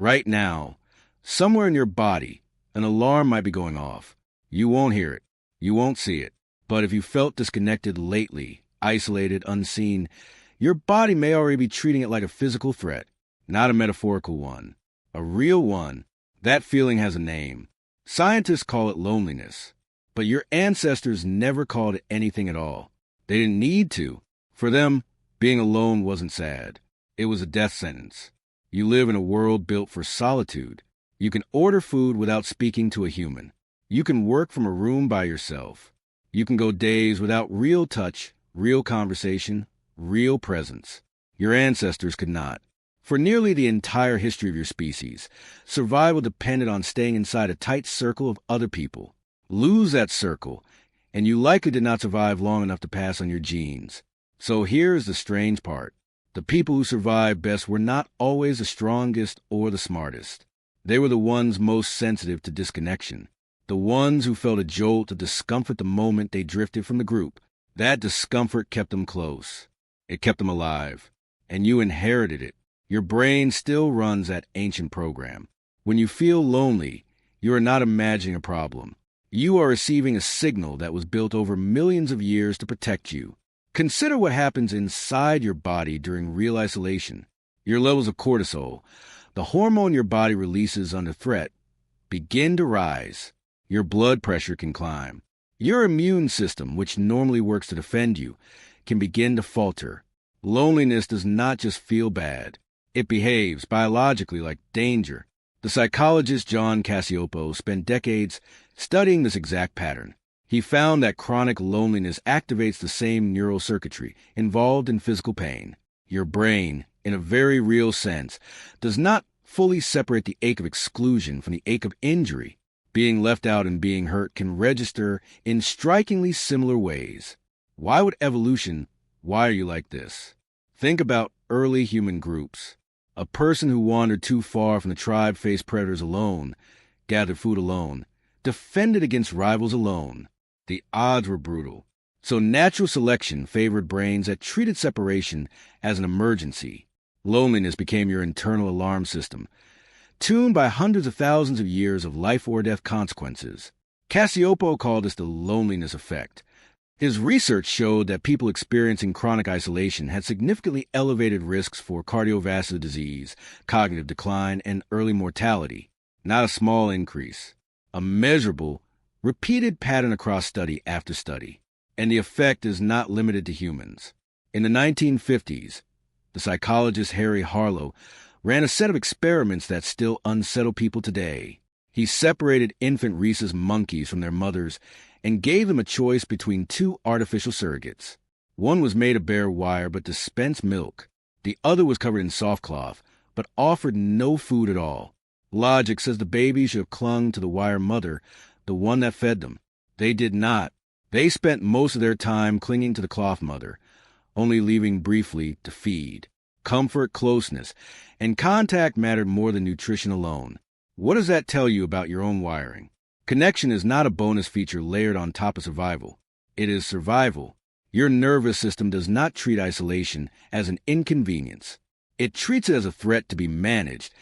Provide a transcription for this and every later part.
Right now, somewhere in your body, an alarm might be going off. You won't hear it. You won't see it. But if you felt disconnected lately, isolated, unseen, your body may already be treating it like a physical threat, not a metaphorical one. A real one. That feeling has a name. Scientists call it loneliness. But your ancestors never called it anything at all. They didn't need to. For them, being alone wasn't sad. It was a death sentence. You live in a world built for solitude. You can order food without speaking to a human. You can work from a room by yourself. You can go days without real touch, real conversation, real presence. Your ancestors could not. For nearly the entire history of your species, survival depended on staying inside a tight circle of other people. Lose that circle, and you likely did not survive long enough to pass on your genes. So here is the strange part. The people who survived best were not always the strongest or the smartest. They were the ones most sensitive to disconnection. The ones who felt a jolt of discomfort the moment they drifted from the group. That discomfort kept them close. It kept them alive. And you inherited it. Your brain still runs that ancient program. When you feel lonely, you are not imagining a problem. You are receiving a signal that was built over millions of years to protect you. Consider what happens inside your body during real isolation. Your levels of cortisol, the hormone your body releases under threat, begin to rise. Your blood pressure can climb. Your immune system, which normally works to defend you, can begin to falter. Loneliness does not just feel bad. It behaves biologically like danger. The psychologist John Cacioppo spent decades studying this exact pattern. He found that chronic loneliness activates the same neural circuitry involved in physical pain. Your brain, in a very real sense, does not fully separate the ache of exclusion from the ache of injury. Being left out and being hurt can register in strikingly similar ways. Why would evolution wire you like this? Think about early human groups. A person who wandered too far from the tribe faced predators alone, gathered food alone, defended against rivals alone. The odds were brutal. So natural selection favored brains that treated separation as an emergency. Loneliness became your internal alarm system, tuned by hundreds of thousands of years of life or death consequences. Cacioppo called this the loneliness effect. His research showed that people experiencing chronic isolation had significantly elevated risks for cardiovascular disease, cognitive decline, and early mortality. Not a small increase. A measurable, repeated pattern across study after study. And the effect is not limited to humans. In the 1950s, the psychologist Harry Harlow ran a set of experiments that still unsettle people today. He separated infant rhesus monkeys from their mothers and gave them a choice between two artificial surrogates. One was made of bare wire but dispensed milk. The other was covered in soft cloth but offered no food at all. Logic says the baby should have clung to the wire mother, the one that fed them. They did not. They spent most of their time clinging to the cloth mother, only leaving briefly to feed. Comfort, closeness, and contact mattered more than nutrition alone. What does that tell you about your own wiring? Connection is not a bonus feature layered on top of survival. It is survival. Your nervous system does not treat isolation as an inconvenience. It treats it as a threat to be managed.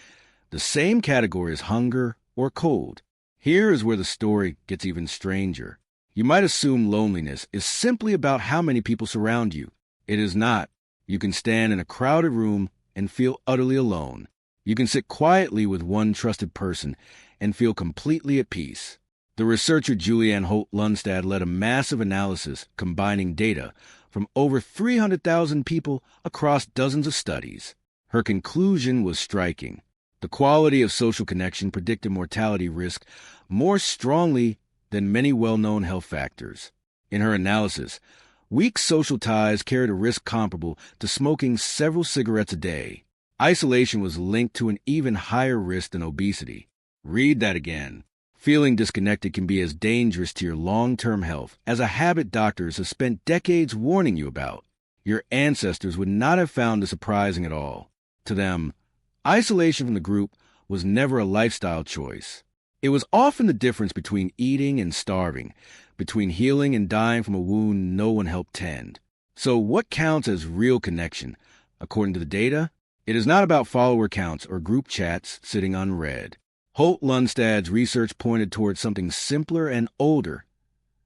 The same category as hunger or cold. Here is where the story gets even stranger. You might assume loneliness is simply about how many people surround you. It is not. You can stand in a crowded room and feel utterly alone. You can sit quietly with one trusted person and feel completely at peace. The researcher Julianne Holt-Lundstad led a massive analysis combining data from over 300,000 people across dozens of studies. Her conclusion was striking. The quality of social connection predicted mortality risk more strongly than many well-known health factors. In her analysis, weak social ties carried a risk comparable to smoking several cigarettes a day. Isolation was linked to an even higher risk than obesity. Read that again. Feeling disconnected can be as dangerous to your long-term health as a habit doctors have spent decades warning you about. Your ancestors would not have found this surprising at all. To them, isolation from the group was never a lifestyle choice. It was often the difference between eating and starving, between healing and dying from a wound no one helped tend. So what counts as real connection? According to the data, It is not about follower counts or group chats sitting unread. Holt Lundstad's research pointed towards something simpler and older: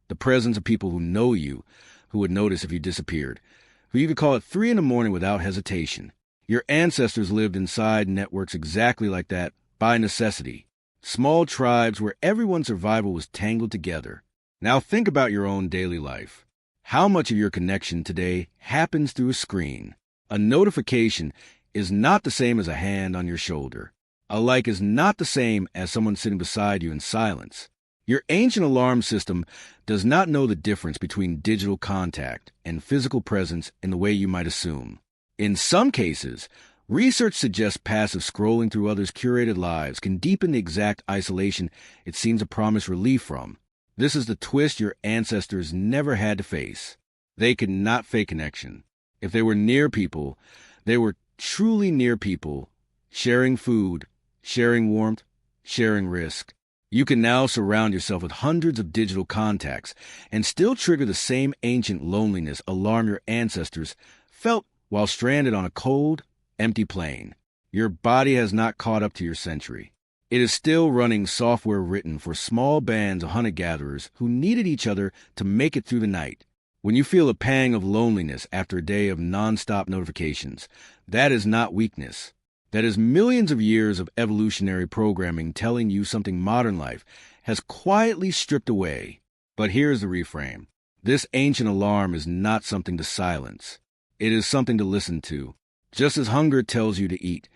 the presence of people who know you, who would notice if you disappeared, who you could call at 3 in the morning without hesitation. Your ancestors lived inside networks exactly like that by necessity. Small tribes where everyone's survival was tangled together. Now think about your own daily life. How much of your connection today happens through a screen? A notification is not the same as a hand on your shoulder. A like is not the same as someone sitting beside you in silence. Your ancient alarm system does not know the difference between digital contact and physical presence in the way you might assume. In some cases, research suggests passive scrolling through others' curated lives can deepen the exact isolation it seems to promise relief from. This is the twist your ancestors never had to face. They could not fake connection. If they were near people, they were truly near people, sharing food, sharing warmth, sharing risk. You can now surround yourself with hundreds of digital contacts and still trigger the same ancient loneliness alarm your ancestors felt while stranded on a cold, empty plane. Your body has not caught up to your century. It is still running software written for small bands of hunter-gatherers who needed each other to make it through the night. When you feel a pang of loneliness after a day of non-stop notifications, that is not weakness. That is millions of years of evolutionary programming telling you something modern life has quietly stripped away. But here's the reframe. This ancient alarm is not something to silence. It is something to listen to. Just as hunger tells you to eat,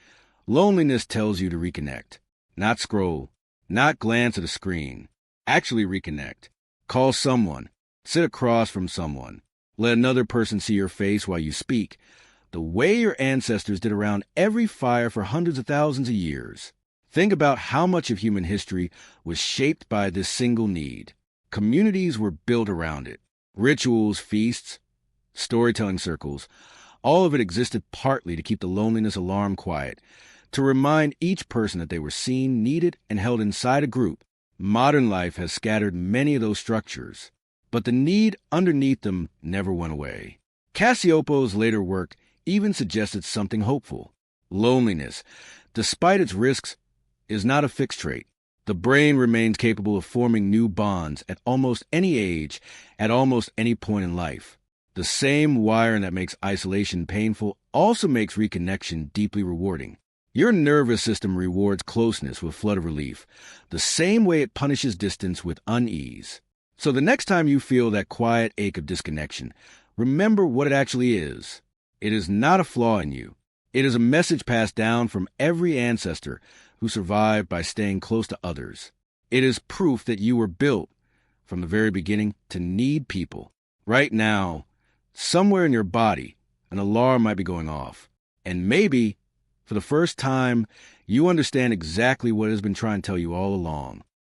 loneliness tells you to reconnect. Not scroll, not glance at a screen. Actually reconnect. Call someone. Sit across from someone. Let another person see your face while you speak, the way your ancestors did around every fire for hundreds of thousands of years. Think about how much of human history was shaped by this single need. Communities were built around it. Rituals, feasts, storytelling circles, all of it existed partly to keep the loneliness alarm quiet, to remind each person that they were seen, needed, and held inside a group. Modern life has scattered many of those structures, but the need underneath them never went away. Cassioppo's later work even suggested something hopeful. Loneliness, despite its risks, is not a fixed trait. The brain remains capable of forming new bonds at almost any age, at almost any point in life. The same wiring that makes isolation painful also makes reconnection deeply rewarding. Your nervous system rewards closeness with flood of relief, the same way it punishes distance with unease. So the next time you feel that quiet ache of disconnection, remember what it actually is. It is not a flaw in you. It is a message passed down from every ancestor who survived by staying close to others. It is proof that you were built, from the very beginning, to need people. Right now, somewhere in your body, an alarm might be going off. And maybe, for the first time, you understand exactly what it has been trying to tell you all along.